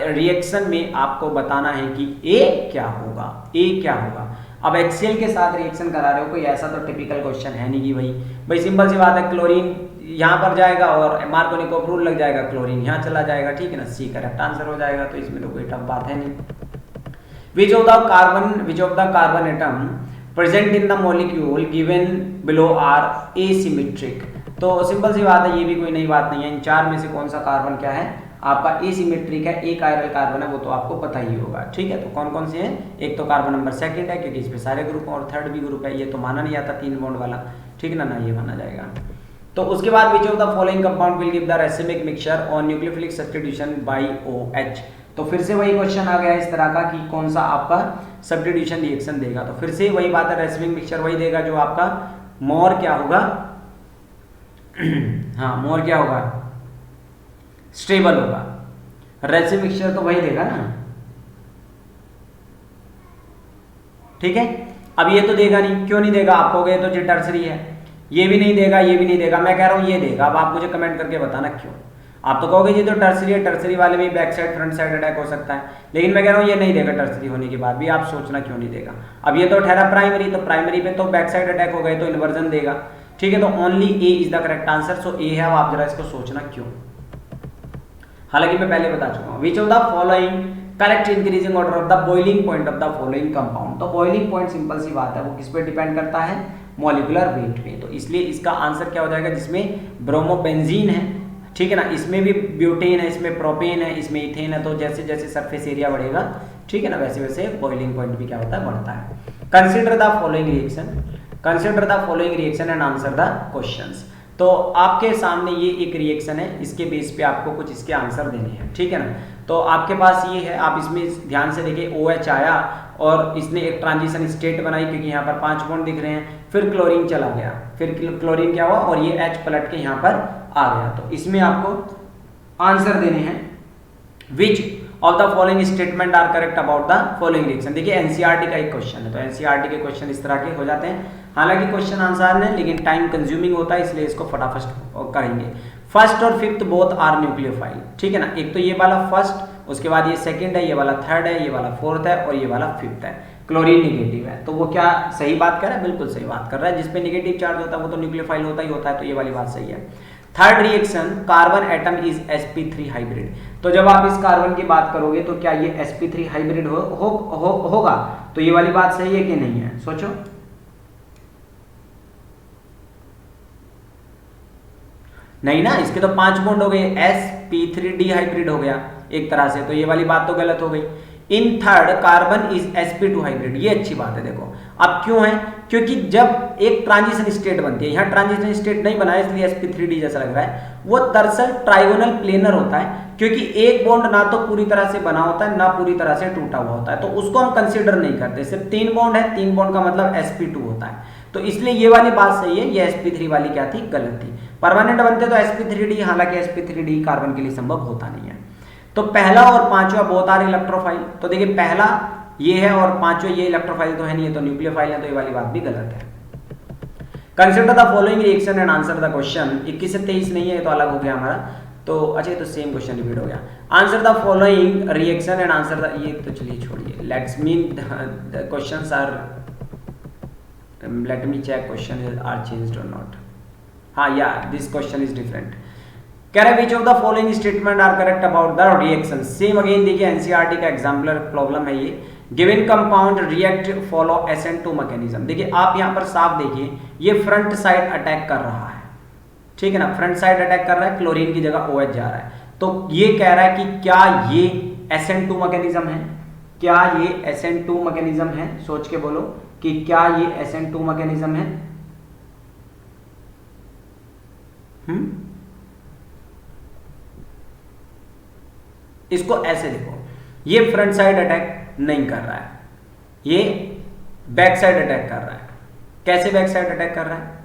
रिएक्शन में आपको बताना है कि ए क्या होगा, ए क्या होगा। अब HCl के साथ रिएक्शन करा रहे हो, कोई ऐसा तो टिपिकल क्वेश्चन है नहीं कि भाई सिंपल सी बात है, क्लोरीन यहाँ पर जाएगा और मार्कोनिकोव रूल लग जाएगा, क्लोरीन यहाँ चला जाएगा, ठीक है ना। सी करेक्ट आंसर हो जाएगा, तो इसमें तो कोई टफ बात है नहीं। Which of the carbon atom present in the molecule given below are asymmetric. तो सिंपल सी बात है, ये भी कोई नई बात नहीं है। इन चार में से कौन सा कार्बन क्या है आपका एसिमेट्रिक है, एक कायरल कार्बन है, वो तो आपको पता ही होगा, ठीक है। तो कौन कौन से हैं, एक तो कार्बन नंबर सेकंड है क्योंकि इसमें सारे ग्रुप हैं, और थर्ड भी ग्रुप है, ये तो माना नहीं आता 3 बॉन्ड वाला, ठीक है ना, ये माना जाएगा। तो उसके बाद which of the following compound will give the racemic mixture on nucleophilic substitution by OH। तो फिर से वही क्वेश्चन आ गया इस तरह का कि कौन सा आपका सब्स्टिट्यूशन रिएक्शन देगा। तो फिर से वही बात है, रेसिविंग मिक्सचर वही देगा जो आपका मोर क्या होगा हाँ मोर क्या होगा, स्टेबल होगा। रेसिविंग मिक्सचर तो वही देगा ना, ठीक है। अब ये तो देगा नहीं, क्यों नहीं देगा, आप कहोगे तो जो टर्सरी है, ये भी नहीं देगा, ये भी नहीं देगा, मैं कह रहा हूं ये देगा। अब आप मुझे कमेंट करके बताना क्यों। आप तो कहोगे ये तो टर्सरी है, टर्सरी वाले में back side front side attack हो सकता है, लेकिन मैं कह रहा हूँ ये नहीं देगा टर्सरी होने के बाद भी। आप सोचना क्यों नहीं देगा। अब ये तो ठहरा प्राइमरी, तो प्राइमरी पे तो बैक साइड अटैक हो गए तो इन्वर्जन देगा, ठीक है। तो only A is the correct answer, so A है। अब आप जरा इसको सोचना क्यों, हालांकि मैं पहले बता चुका हूँ। विच of the following correct increasing order of the boiling point of the following compound. तो बॉइलिंग पॉइंट सिंपल सी बात है, वो किस पे डिपेंड करता है, मॉलिक्यूलर वेट पे। तो इसलिए इसका आंसर क्या हो जाएगा, जिसमें ब्रोमोबेंजीन है, ठीक है ना, इसमें भी ब्यूटेन है, इसमें प्रोपेन है, इसमें इथेन है। तो जैसे जैसे सरफेस एरिया बढ़ेगा, ठीक है ना, वैसे वैसे बॉइलिंग पॉइंट भी क्या होता है, बढ़ता है। Consider the following reaction, consider the following reaction and answer the questions. तो आपके सामने ये एक रिएक्शन है, इसके बेस पे आपको कुछ इसके आंसर देने हैं, ठीक है ना। तो आपके पास ये है, आप इसमें ध्यान से देखिए, OH आया और इसने एक ट्रांजिशन स्टेट बनाई, क्योंकि यहाँ पर 5 बॉन्ड दिख रहे हैं। फिर क्लोरीन चला गया, फिर क्लोरीन क्या हुआ और ये H पलट के यहाँ पर आ गया। तो इसमें आपको आंसर देने हैं, which of the following statement are correct about the following reaction. देखिए एनसीईआरटी का एक क्वेश्चन है, तो एनसीईआरटी के क्वेश्चन इस तरह के हो जाते हैं। हालांकि क्वेश्चन आंसर है, लेकिन टाइम कंज्यूमिंग होता है, इसलिए इसको फटाफट करेंगे। फर्स्ट और फिफ्थ बोथ आर न्यूक्लियोफाइल, ठीक है ना। एक तो ये वाला फर्स्ट, उसके बाद ये सेकंड है, ये वाला थर्ड है, ये वाला फोर्थ है और ये वाला फिफ्थ है। क्लोरीन निगेटिव है, तो वो क्या सही बात कर रहा है, बिल्कुल सही बात कर रहा है। जिसपे निगेटिव चार्ज होता है वो तो न्यूक्लियोफाइल होता ही होता है, तो ये वाली बात सही है। Third reaction, carbon atom is sp3 hybrid. तो जब आप इस कार्बन की बात करोगे तो क्या ये sp3 हाइब्रिड होगा, तो ये वाली बात सही है कि नहीं है, सोचो। नहीं ना, इसके तो 5 बॉन्ड हो गए, sp3d हाइब्रिड हो गया एक तरह से, तो ये वाली बात तो गलत हो गई। In third carbon is sp2 hybrid, ये अच्छी बात है। देखो अब क्यों है, क्योंकि जब एक ट्रांजिशन स्टेट बनती है, यहाँ ट्रांजिशन स्टेट नहीं बना है इसलिए sp3d जैसा लग रहा है, वो दरअसल ट्राइगोनल प्लेनर होता है, क्योंकि एक बॉन्ड ना तो पूरी तरह से बना होता है ना पूरी तरह से टूटा हुआ होता है, तो उसको हम कंसिडर नहीं करते। सिर्फ 3 बॉन्ड है, 3 बॉन्ड का मतलब sp2 होता है, तो इसलिए ये वाली बात सही है, ये sp3 वाली क्या थी, गलत थी। परमानेंट बनते तो sp3d, हालांकि sp3d कार्बन के लिए संभव होता नहीं है। तो पहला और पांचवा बोथ आर इलेक्ट्रोफाइल, तो देखिए पहला ये है और पांचवा ये इलेक्ट्रोफाइल तो है नहीं, है तो न्यूक्लियोफाइल है, तो ये वाली बात भी गलत है। Consider the following reaction and answer the question. 21 से 23 नहीं है, ये तो अलग हो गया हमारा, तो अच्छा तो सेम क्वेश्चन रिपीट हो गया। Answer the following reaction and answer the, ये तो चलिए छोड़िए, let's mean the questions are, let me check question are changed और नॉट। हाँ या दिस क्वेश्चन इज डिफरेंट। कह रहे which of the following statement are correct about the reaction. Same again देखिए एनसीईआरटी का एग्जाम्पलर प्रॉब्लम है ये। Given compound react follow SN2 mechanism. देखिए आप यहाँ पर साफ देखिए, ये फ्रंट साइड अटैक कर रहा है, ठीक है ना, फ्रंट साइड अटैक कर रहा है, क्लोरीन की जगह OH जा रहा है। तो ये कह रहा है कि क्या ये SN2 मैकेनिज्म है, क्या ये SN2 मैकेनिज्म है, सोच के बोलो कि क्या ये SN2 मैकेनिज्म है। इसको ऐसे देखो, ये फ्रंट साइड अटैक नहीं कर रहा है, ये बैक साइड अटैक कर रहा है। कैसे बैक साइड अटैक कर रहा है,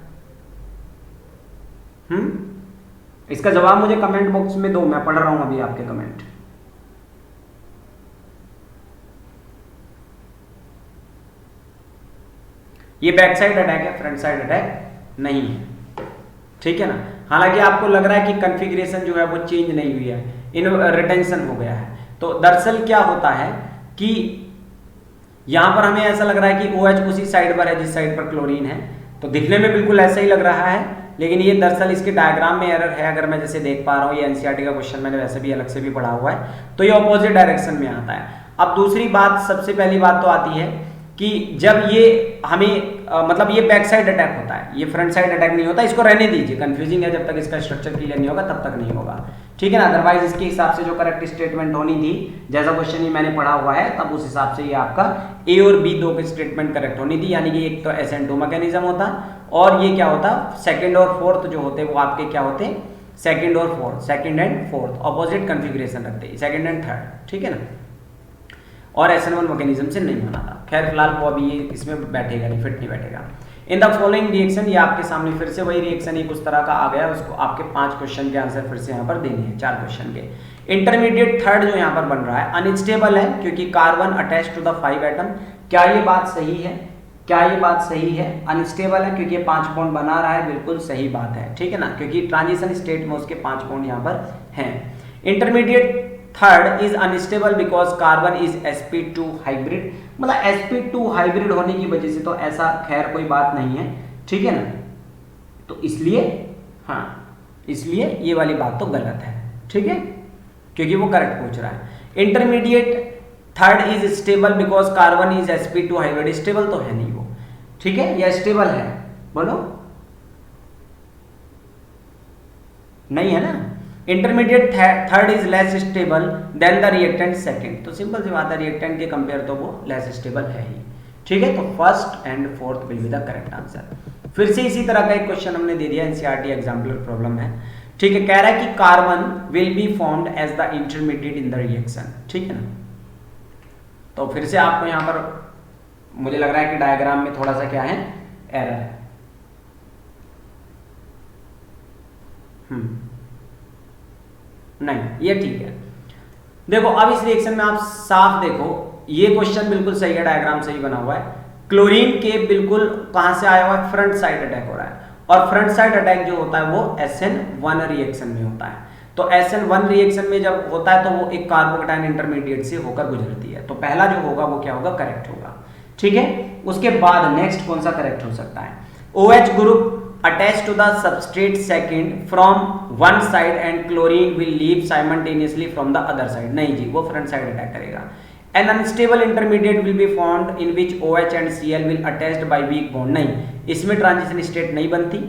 इसका जवाब मुझे कमेंट बॉक्स में दो, मैं पढ़ रहा हूं अभी आपके कमेंट। ये बैक साइड अटैक है, फ्रंट साइड अटैक नहीं है, ठीक है ना। हालांकि आपको लग रहा है कि कॉन्फ़िगरेशन जो है वो चेंज नहीं हुई है, इन रिटेंशन हो गया है। तो दरअसल क्या होता है कि यहां पर हमें ऐसा लग रहा है कि OH उसी साइड पर है जिस साइड पर क्लोरीन है, तो दिखने में बिल्कुल ऐसा ही लग रहा है, लेकिन ये दरअसल इसके डायग्राम में एरर है। अगर मैं जैसे देख पा रहा हूँ, ये एनसीईआरटी का क्वेश्चन मैंने वैसे भी अलग से भी पढ़ा हुआ है, तो ये ऑपोजिट डायरेक्शन में आता है। अब दूसरी बात, सबसे पहली बात तो आती है कि जब ये हमें मतलब ये बैक साइड अटैक होता है, ये फ्रंट साइड अटैक नहीं होता, इसको रहने दीजिए, कंफ्यूजिंग है, जब तक इसका स्ट्रक्चर क्लियर नहीं होगा तब तक नहीं होगा, ठीक है ना। अदरवाइज इसके हिसाब से जो करेक्ट स्टेटमेंट होनी थी, जैसा क्वेश्चन ही मैंने पढ़ा हुआ है, तब उस हिसाब से ये आपका A और B दो की स्टेटमेंट करेक्ट होनी थी, यानी कि एक तो SN2 मैकेनिज्म होता और ये क्या होता, सेकंड और फोर्थ जो होते वो आपके क्या होते, सेकंड और fourth, second and fourth opposite configuration रखते हैं, सेकंड एंड थर्ड, ठीक है ना। और SN1 मैकेनिज्म से नहीं बना था। खैर फिलहाल वो अभी ये इसमें बैठेगा नहीं, फिट नहीं बैठेगा। इन द फॉलोइंग रिएक्शन, ये आपके सामने फिर से वही रिएक्शन एक उस तरह का आ गया, उसको आपके 5 क्वेश्चन के आंसर फिर से यहाँ पर देने हैं, 4 क्वेश्चन के। इंटरमीडिएट थर्ड जो यहाँ पर बन रहा है अनस्टेबल है क्योंकि carbon attach to the 5 atom. क्या ये बात सही है? क्या ये बात सही है? अनस्टेबल है क्योंकि ये 5 बॉन्ड बना रहा है, बिल्कुल सही बात है, ठीक है ना, क्योंकि ट्रांजिशन स्टेट में उसके 5 बॉन्ड यहाँ पर हैं। Intermediate third is unstable because carbon is sp2 hybrid, मतलब sp2 हाइब्रिड होने की वजह से तो ऐसा खैर कोई बात नहीं है, ठीक है ना। तो इसलिए हाँ, इसलिए ये वाली बात तो गलत है, ठीक है, क्योंकि वो करेक्ट पूछ रहा है। Intermediate third is stable because carbon is sp2 hybrid, stable तो है नहीं वो, ठीक है, या स्टेबल है? बोलो, नहीं है ना। Intermediate third is less stable then the reactant second, तो सिंपल सी बात है, रिएक्टेंट के कंपेयर तो वो लेस स्टेबल है ही, ठीक है। तो first and fourth will be the correct answer. फिर से इसी तरह का एक क्वेश्चन हमने दे दिया, एनसीईआरटी एग्जाम्पलर प्रॉब्लम है, ठीक है। कह रहा है कि carbon will be formed as the intermediate in the reaction, ठीक है ना। तो फिर से आपको यहाँ पर मुझे लग रहा है कि डायग्राम में थोड़ा सा क्या है, एरर है। नहीं, ये ठीक है। देखो अब इस रिएक्शन में आप साफ देखो, ये क्वेश्चन बिल्कुल सही है, डायग्राम सही बना हुआ है। क्लोरीन के बिल्कुल कहां से आया हुआ है, फ्रंट साइड अटैक हो रहा है, और फ्रंट साइड अटैक जो होता है वो SN1 रिएक्शन में होता है। तो SN1 रिएक्शन में जब होता है तो वो एक कार्बोकेटायन इंटरमीडिएट से होकर गुजरती है, तो पहला जो होगा वो क्या होगा, करेक्ट होगा, ठीक है। उसके बाद नेक्स्ट कौन सा करेक्ट हो सकता है, OH group attached to the substrate second from one side and chlorine will leave simultaneously from the other side, नहीं जी, वो front side attack करेगा। An unstable intermediate will be formed in which OH and Cl will attached by weak bond, नहीं, इसमें transition state नहीं बनती,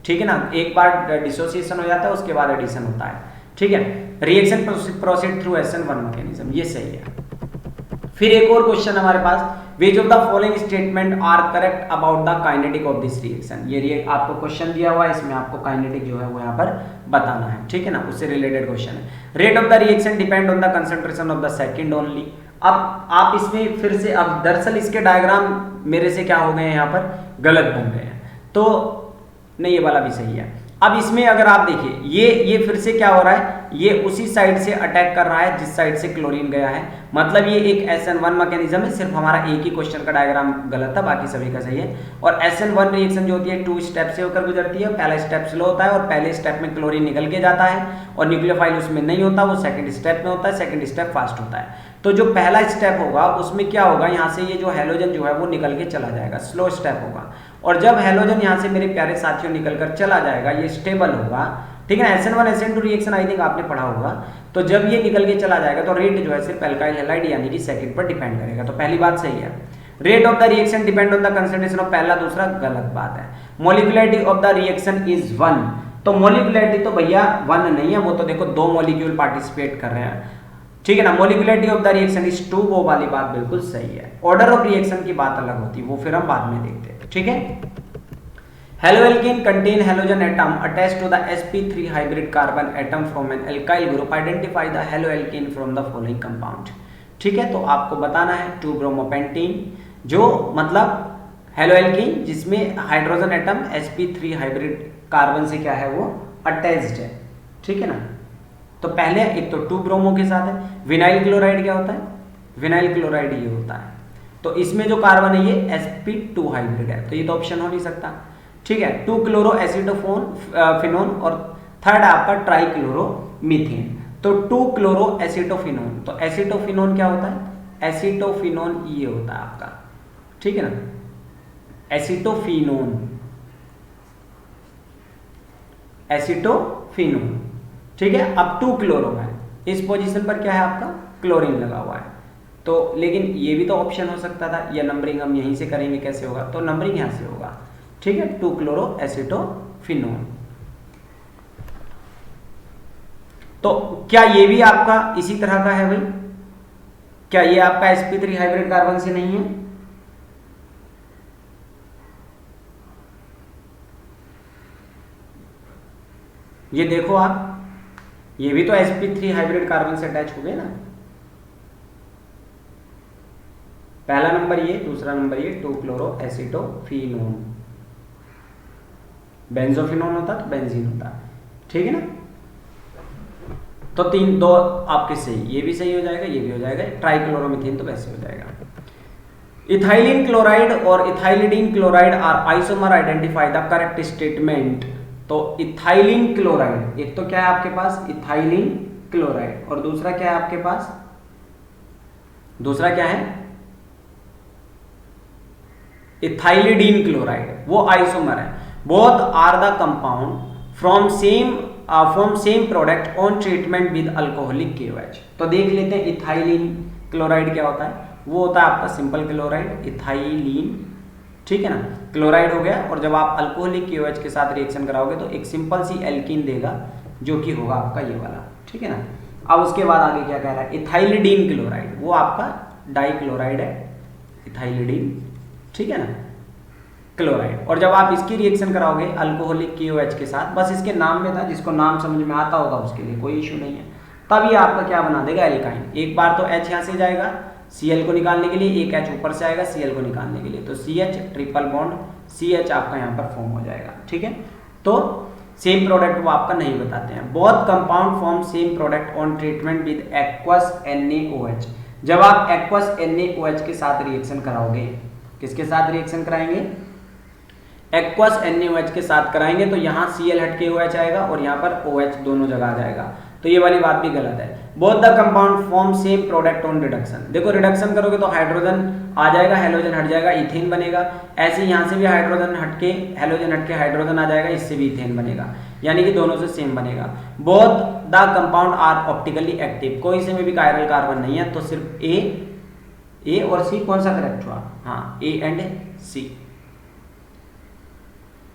ठीक है ना, एक बार डिसोसिएशन हो जाता है उसके बाद एडिशन होता है, ठीक है। Reaction proceed through SN1 mechanism, ये सही है। फिर एक और क्वेश्चन हमारे पास, which of the following statement are correct about the kinetic of this reaction, ये आपको क्वेश्चन दिया हुआ है, इसमें आपको काइनेटिक जो है वो यहाँ पर बताना है, ठीक है ना, उससे रिलेटेड क्वेश्चन है। Rate of the reaction depend on the concentration of the second only. अब आप इसमें फिर से, अब दरअसल इसके डायग्राम मेरे से क्या हो गए हैं, यहाँ पर गलत बन गए हैं, तो नहीं, ये वाला भी सही है। अब इसमें अगर आप देखिए, ये फिर से क्या हो रहा है, ये उसी साइड से अटैक कर रहा है जिस साइड से क्लोरीन गया है, मतलब ये एक SN1 मैकेनिज्म है। सिर्फ हमारा एक ही क्वेश्चन का डायग्राम गलत था, बाकी सभी का सही है। और SN1 रिएक्शन जो होती है 2 स्टेप से होकर गुजरती है, पहला स्टेप स्लो होता है और पहले स्टेप में क्लोरीन निकल के जाता है और न्यूक्लियोफाइल उसमें नहीं होता, वो सेकंड स्टेप में होता है, सेकंड स्टेप फास्ट होता है। तो जो पहला स्टेप होगा उसमें क्या होगा, यहाँ से ये जो हैलोजन जो है वो निकल के चला जाएगा, स्लो स्टेप होगा। और जब हैलोजन यहाँ से मेरे प्यारे साथियों निकल कर चला जाएगा, ये स्टेबल होगा, ठीक है ना। SN1 SN2 reaction I think आपने पढ़ा होगा। तो जब ये निकल के चला जाएगा तो रेट जो है सिर्फ एल्काइल हैलाइड यानी कि सेकंड पर डिपेंड करेगा, तो पहली बात सही है। Rate of the reaction depend on the concentration of, पहला दूसरा गलत बात है। Molecularity of the reaction is 1, तो मोलिकुलरिटी तो भैया 1 नहीं है, वो तो देखो 2 मॉलिक्यूल पार्टिसिपेट कर रहे हैं, ठीक है ना। Molecularity of the reaction is 2, वो वाली बात बिल्कुल सही है। ऑर्डर ऑफ रिएक्शन की बात अलग होती है, वो फिर हम बाद में देखते हैं, ठीक है। Haloalkane contain halogen atom attached to the sp3 hybrid carbon atom from an alkyl group. Identify the haloalkane from the following compound. ठीक है, तो आपको बताना है 2-bromopenene, जो मतलब हेलोएल्कीन जिसमें hydrogen atom sp3 hybrid carbon से क्या है वो अटैच्ड है, ठीक है ना। तो पहले एक तो 2-ब्रोमो के साथ है। विनाइल क्लोराइड क्या होता है, विनाइल क्लोराइड ये होता है, तो इसमें जो कार्बन है ये sp2 हाइब्रिड है, तो ये तो ऑप्शन हो नहीं सकता, ठीक है। 2-क्लोरो एसिटोफोन फिनोन और थर्ड आपका ट्राइक्लोरोमीथेन, तो 2-क्लोरो एसिटोफिनोन, तो एसिटोफिनोन क्या होता है, एसिटोफिनोन ये होता है आपका, ठीक है ना, एसिटोफिनोन, एसिटोफिनोन, ठीक है। अब 2-क्लोरो है, इस पोजीशन पर क्या है आपका क्लोरीन लगा हुआ है, तो लेकिन ये भी तो ऑप्शन हो सकता था, या नंबरिंग हम यहीं से करेंगे, कैसे होगा, तो नंबरिंग यहां से होगा, ठीक है। 2-क्लोरो एसिटोफिनोन, तो क्या ये भी आपका इसी तरह का है भाई, क्या ये आपका sp3 हाइब्रिड कार्बन से नहीं है, ये देखो आप, ये भी तो sp3 हाइब्रिड कार्बन से अटैच हो गए ना। पहला नंबर ये, दूसरा नंबर ये, 2 क्लोरो एसिटोफिनोन। बेंजोफिनोन होता तो बेंजीन होता, ठीक है ना। तो तीन दो आपके सही, ये भी सही हो जाएगा, ये भी हो जाएगा। ट्राइक्लोरोमीथेन तो वैसे हो जाएगा। इथाइलिन क्लोराइड और ethylidene chloride are isomer, identify the correct statement. तो इथाइलिन क्लोराइड, एक तो क्या है आपके पास इथाइलिन क्लोराइड, और दूसरा क्या है आपके पास, दूसरा क्या है इथाइलिडीन क्लोराइड, वो आइसोमर है। Both are the compound from same product on treatment with alcoholic KOH। तो देख लेते हैं इथाइलिन क्लोराइड क्या होता है। वो होता है आपका सिंपल क्लोराइड, इथाइलिन, ठीक है ना, क्लोराइड हो गया। और जब आप अल्कोहलिक KOH के साथ रिएक्शन कराओगे तो एक सिंपल सी एल्कीन देगा, जो कि होगा आपका ये वाला, ठीक है ना। अब उसके बाद आगे क्या कह रहा है, इथाइलिडीन क्लोराइड, वो आपका डाइक्लोराइड है, इथाइलिडीन, ठीक है ना, क्लोराइड। और जब आप इसकी रिएक्शन कराओगे अल्कोहलिक KOH के साथ, बस इसके नाम में था, जिसको नाम समझ में आता होगा उसके लिए कोई इशू नहीं है, तब ये आपका क्या बना देगा एल्काइन। एक बार तो H यहाँ से जाएगा Cl को निकालने के लिए, एक H ऊपर से आएगा Cl को निकालने के लिए, तो CH ट्रिपल बॉन्ड CH आपका यहाँ पर फॉर्म हो जाएगा, ठीक है। तो सेम प्रोडक्ट वो आपका नहीं बताते हैं। Both compound form same product on treatment with aqueous NaOH। जब आप एक्वस NaOH के साथ रिएक्शन कराओगे, किसके साथ रिएक्शन कराएंगे, एक्वस NaOH के साथ कराएंगे, तो यहाँ Cl हट के OH आएगा और यहाँ पर OH दोनों जगह आ जाएगा, तो ये वाली बात भी गलत है। Both the compound form same product on reduction. देखो रिडक्शन करोगे तो हाइड्रोजन आ जाएगा, हेलोजन हट जाएगा, इथेन बनेगा। ऐसे यहाँ से भी हाइड्रोजन हटके हेलोजन हटके हाइड्रोजन आ जाएगा, इससे भी इथेन बनेगा, यानी कि दोनों से सेम बनेगा। Both the compound are optically active, कोई से में भी कायरल कार्बन नहीं है, तो सिर्फ ए और सी कौन सा करेक्ट हुआ, हाँ ए एंड सी,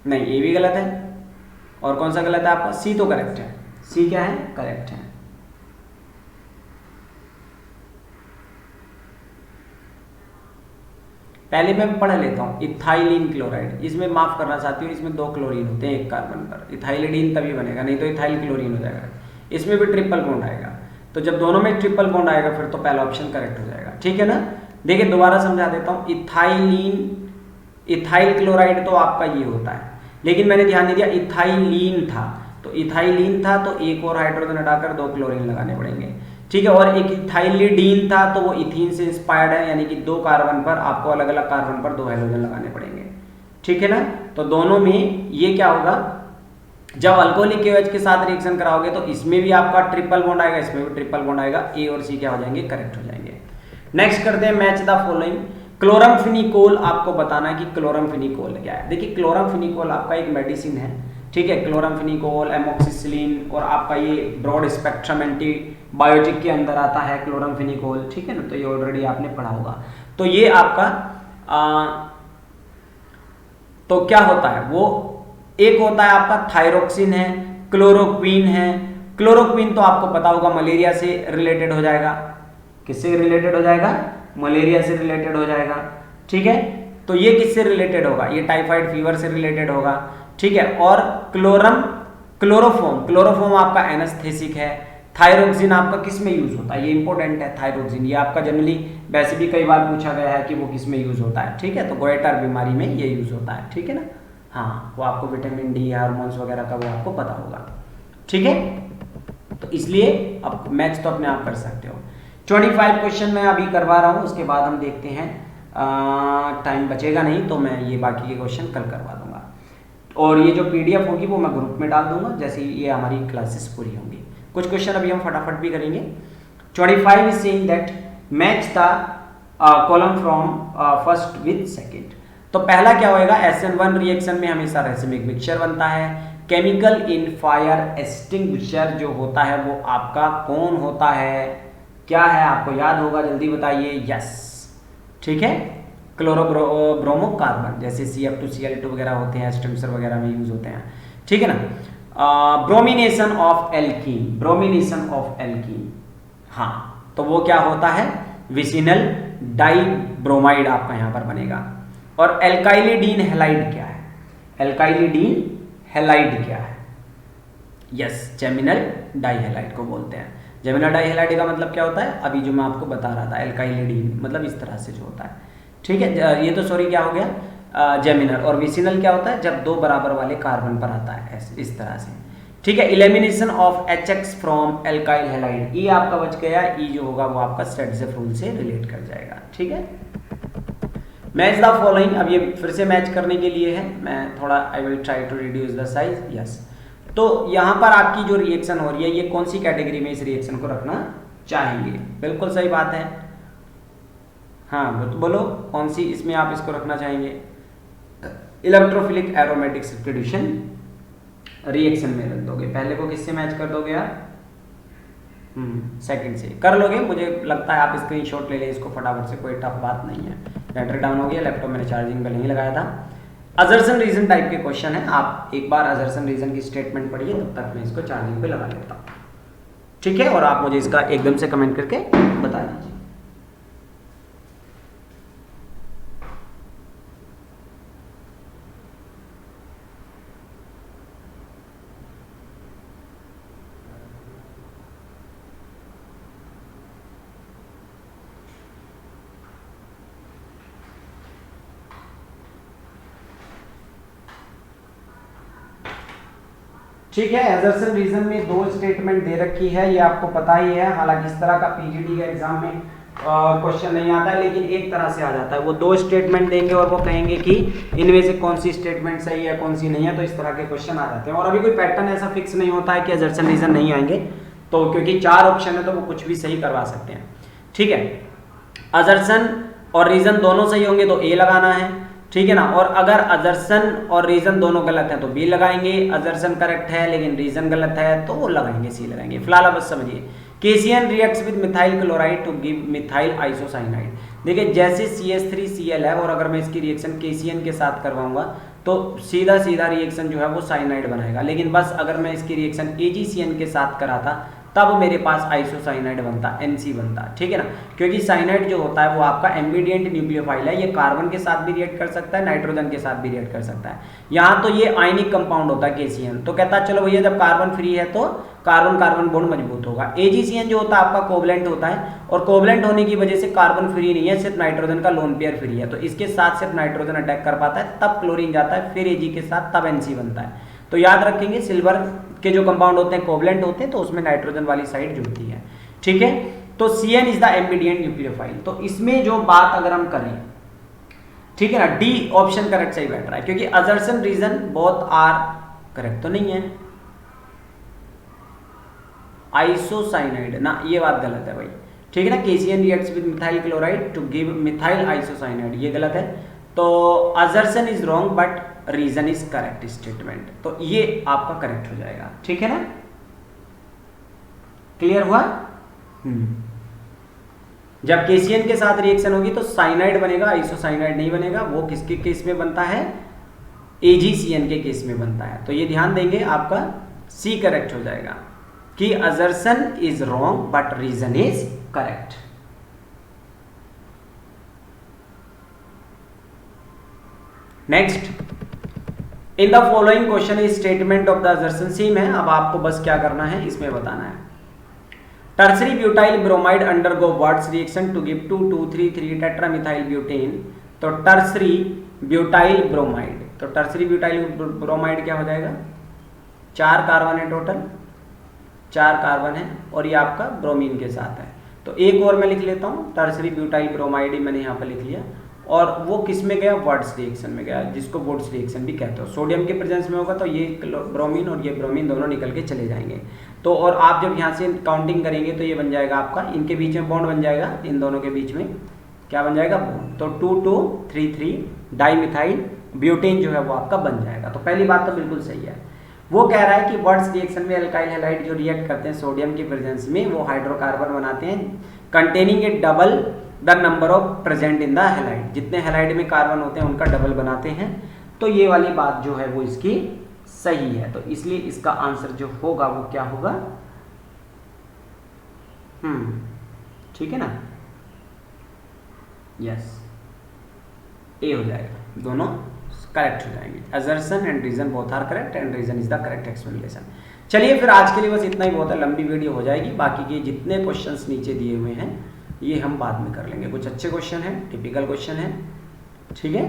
नहीं ये भी गलत है। और कौन सा गलत है आपका, सी तो करेक्ट है, सी क्या है करेक्ट है। पहले मैं पढ़ लेता हूं, इथाइलिन क्लोराइड, इसमें माफ करना चाहती हूँ, इसमें 2 क्लोरीन होते हैं एक कार्बन पर, इथाइलिडीन तभी बनेगा, नहीं तो इथाइल क्लोरीन हो जाएगा। इसमें भी ट्रिपल बॉन्ड आएगा, तो जब दोनों में ट्रिपल बॉन्ड आएगा फिर तो पहला ऑप्शन करेक्ट हो जाएगा, ठीक है ना। देखिए दोबारा समझा देता हूँ, इथाइल क्लोराइड तो आपका ये होता है, लेकिन मैंने ध्यान नहीं दिया इथाइलिन था, तो इथाइलिन था तो एक और हाइड्रोजन हटाकर 2 क्लोरीन लगाने पड़ेंगे, ठीक है। और एक इथाइलिडीन था तो वो इथीन से इंस्पायर्ड है, यानी कि 2 कार्बन पर आपको अलग अलग कार्बन पर 2 हाइड्रोजन लगाने पड़ेंगे, ठीक है ना। तो दोनों में ये क्या होगा, जब अल्कोहलिक KOH के साथ रिएक्शन कराओगे तो इसमें भी आपका ट्रिपल बॉन्ड आएगा, इसमें भी ट्रिपल बॉन्ड आएगा, ए और सी क्या हो जाएंगे करेक्ट हो जाएंगे। नेक्स्ट करते हैं मैच द फॉलोइंग। क्लोरमफिनिकोल, आपको बताना है कि क्लोरमफिनिकोल क्या है। देखिए क्लोरमफिनिकोल आपका एक मेडिसिन है, ठीक है। क्लोरमफिनिकोल, एमोक्सिसिलिन और आपका ये ब्रॉड स्पेक्ट्रम एंटीबायोटिक के अंदर आता है क्लोरमफिनिकोल, ठीक है ना, तो ये ऑलरेडी आपने पढ़ा होगा। तो ये आपका तो क्या होता है, वो एक होता है आपका थायरोक्सिन है, क्लोरोक्वीन है। क्लोरोक्वीन तो आपको पता होगा मलेरिया से रिलेटेड हो जाएगा, किससे रिलेटेड हो जाएगा, मलेरिया से रिलेटेड हो जाएगा, ठीक है। तो ये किससे रिलेटेड होगा, ये टाइफाइड फीवर से रिलेटेड होगा, ठीक है। और क्लोरोफॉर्म आपका एनेस्थेसिक है। थायरोक्सिन आपका किस में यूज होता है, ये इंपॉर्टेंट है थायरोक्सिन, ये आपका जनरली वैसे भी कई बार पूछा गया है कि वो किस में यूज होता है, ठीक है। तो गोइटर बीमारी में ये यूज होता है, ठीक है ना, हाँ वो आपको विटामिन डी हार्मोन्स वगैरह का वो आपको पता होगा, ठीक है। तो इसलिए अब मैच तो अपने आप कर सकते हो। 25 क्वेश्चन मैं अभी करवा रहा हूँ, उसके बाद हम देखते हैं, टाइम बचेगा नहीं तो मैं ये बाकी के क्वेश्चन कल करवा दूंगा, और ये जो PDF होगी वो मैं ग्रुप में डाल दूंगा जैसे ये हमारी क्लासेस पूरी होंगी। कुछ क्वेश्चन अभी हम फटाफट भी करेंगे। 25 is saying that match the column from first with second. तो पहला क्या होएगा, SN1 रिएक्शन में हमेशा रेसिमिक मिक्सचर बनता है। केमिकल इन फायर एक्सटिंग्विशर जो होता है वो आपका कौन होता है, क्या है, आपको याद होगा, जल्दी बताइए। यस, ठीक है, क्लोरोब्रोमोकार्बन, जैसे CF2Cl2 वगैरह होते हैं, एक्सटेंसर वगैरह में यूज होते हैं, ठीक है ना। ब्रोमिनेशन ऑफ एल्कीन, हाँ तो वो क्या होता है, विसिनल डाइब्रोमाइड आपका यहां पर बनेगा। और एल्काइलिडीन हैलाइड क्या है, एल्काइलिडीन हैलाइड क्या है, यस, जेमिनल डाइहैलाइड को बोलते हैं। जेमिनल डाइहैलाइड का मतलब क्या होता है, अभी जो मैं आपको बता रहा था, एल्काइलिडीन, मतलब इस तरह से जो होता है। ठीक है, ये तो सॉरी क्या हो गया, जेमिनल। और विसिनल क्या होता है, जब दो बराबर वाले कार्बन पर आता है, ऐसे इस तरह से। ठीक है, elimination of HX from alkyl halide, E आपका बच गया, ई जो होगा वो आपका स्टैटजेफ रूल से रिलेट कर जाएगा। ठीक है, मैच द फॉलोइंग, अब ये फिर से मैच करने के लिए है, मैं थोड़ा I will try to reduce the size. Yes, तो यहाँ पर आपकी जो रिएक्शन हो रही है, ये कौन सी कैटेगरी में इस रिएक्शन को रखना चाहेंगे? बिल्कुल सही बात है, हाँ बोलो कौन सी इसमें आप इसको रखना चाहेंगे? इलेक्ट्रोफिलिक एरोमेटिक सब्स्टिट्यूशन रिएक्शन में रख दोगे। पहले को किससे मैच कर दोगे आप? सेकंड से कर लोगे, मुझे लगता है आप स्क्रीनशॉट ले लें इसको फटाफट से, कोई टफ बात नहीं है। बैटरी डाउन हो गया, लैपटॉप मैंने चार्जिंग पे नहीं लगाया था। अजर्सन रीजन टाइप के क्वेश्चन है, आप एक बार अजर्सन रीजन की स्टेटमेंट पढ़िए, तब तक मैं इसको चार्जिंग पे लगा लेता हूँ। ठीक है, और आप मुझे इसका एकदम से कमेंट करके बता दीजिए। ठीक है, एजर्सन रीजन में दो स्टेटमेंट दे रखी है, ये आपको पता ही है। हालांकि इस तरह का पीजीडी का एग्जाम में क्वेश्चन नहीं आता है, लेकिन एक तरह से आ जाता है। वो दो स्टेटमेंट देंगे और वो कहेंगे कि इनमें से कौन सी स्टेटमेंट सही है कौन सी नहीं है, तो इस तरह के क्वेश्चन आ जाते हैं। और अभी कोई पैटर्न ऐसा फिक्स नहीं होता है कि एजर्सन रीजन नहीं आएंगे, तो क्योंकि चार ऑप्शन है तो वो कुछ भी सही करवा सकते हैं। ठीक है, अजर्सन और रीजन दोनों सही होंगे तो ए लगाना है। ठीक है ना, और अगर अजर्सन और रीजन दोनों गलत है तो बी लगाएंगे, अजर्सन करेक्ट है लेकिन रीजन गलत है तो वो लगाएंगे सी लगाएंगे। फिलहाल आप बस समझिए, KCN reacts with methyl chloride to give methyl isocyanide. देखिए जैसे CH3Cl है, और अगर मैं इसकी रिएक्शन केसीएन के साथ करवाऊंगा तो सीधा सीधा रिएक्शन जो है वो साइनाइड बनाएगा। लेकिन बस अगर मैं इसकी रिएक्शन AgCN के साथ कराता तब मेरे पास आइसोसाइनाइड बनता, NC बनता। ठीक है ना, क्योंकि साइनाइड जो होता है वो आपका एम्बिडिएंट न्यूक्लियोफाइल है, ये कार्बन के साथ भी रिएक्ट कर सकता है, नाइट्रोजन के साथ भी रिएक्ट कर सकता है। यहाँ तो ये आयनिक कंपाउंड होता है KCN, तो कहता है चलो भैया जब कार्बन फ्री है तो कार्बन कार्बन बॉन्ड मजबूत होगा। AgCN जो होता है आपका कोवलेंट होता है, और कोवलेंट होने की वजह से कार्बन फ्री नहीं है, सिर्फ नाइट्रोजन का लोन पेयर फ्री है, तो इसके साथ सिर्फ नाइट्रोजन अटैक कर पाता है, तब क्लोरीन जाता है, फिर Ag के साथ तब NC बनता है। तो याद रखेंगे सिल्वर के जो कंपाउंड होते हैं कोवलेंट होते हैं, तो उसमें नाइट्रोजन वाली साइड जुड़ती है। ठीक है, तो CN इज द एम्बिडिएंट न्यूक्लियोफाइल। तो इसमें जो बात अगर हम करें, ठीक है ना, डी ऑप्शन करेक्ट सही बैठ रहा है, क्योंकि अजर्सन रीजन बोथ आर करेक्ट तो नहीं है। आइसोसाइनाइड ना, ये बात गलत है भाई। ठीक है ना, KCN reacts with methyl chloride to give methyl isocyanide, ये गलत है। तो assertion is wrong but reason is correct statement, तो ये आपका करेक्ट हो जाएगा। ठीक है ना, क्लियर हुआ? जब KCN के साथ रिएक्शन होगी तो साइनाइड बनेगा, आइसोसाइनाइड नहीं बनेगा। वो किसके केस में बनता है? AgCN के केस में बनता है। तो ये ध्यान देंगे, आपका सी करेक्ट हो जाएगा कि assertion is wrong but reason is correct. Next, in the following question is statement of the assertion same है। अब आपको बस क्या करना है, इसमें बताना है। Tertiary butyl bromide undergo what's reaction to give 2,2,3,3 tetramethyl butane. तो टर्सरी ब्यूटाइल ब्रोमाइड, तो टर्सरी ब्यूटाइल ब्रोमाइड क्या हो जाएगा? 4 कार्बन है टोटल, 4 कार्बन है, और ये आपका ब्रोमीन के साथ है। तो एक और मैं लिख लेता हूँ, टर्सरी ब्यूटाइल ब्रोमाइड मैंने यहाँ पर लिख लिया, और वो किस में गया? वर्ड्स रिएक्शन में गया, जिसको वुड्स रिएक्शन भी कहते हो। सोडियम के प्रेजेंस में होगा तो ये ब्रोमीन और ये ब्रोमीन दोनों निकल के चले जाएंगे। तो और आप जब यहाँ से काउंटिंग करेंगे तो ये बन जाएगा आपका, इनके बीच में बॉन्ड बन जाएगा, इन दोनों के बीच में क्या बन जाएगा? बॉन्ड। तो 2,2,3,3 डाइमिथाइल ब्यूटेन जो है वो आपका बन जाएगा। तो पहली बात तो बिल्कुल सही है। वो कह रहा है कि वर्ड्स रिएक्शन में अल्काइल हैलाइड जो रिएक्ट करते हैं सोडियम के प्रेजेंस में, वो हाइड्रोकार्बन बनाते हैं containing A double the number of present in the halide. जितने हैलाइड में कार्बन होते हैं उनका डबल बनाते हैं। तो ये वाली बात जो है वो इसकी सही है, तो इसलिए इसका आंसर जो होगा वो क्या होगा? ठीक है ना, यस, ए हो जाएगा, दोनों करेक्ट हो जाएंगे। Assertion and reason both are correct and reason is the correct explanation. चलिए फिर आज के लिए बस इतना ही बहुत है, लंबी वीडियो हो जाएगी। बाकी के जितने क्वेश्चंस नीचे दिए हुए हैं ये हम बाद में कर लेंगे। कुछ अच्छे क्वेश्चन हैं, टिपिकल क्वेश्चन है, ठीक है।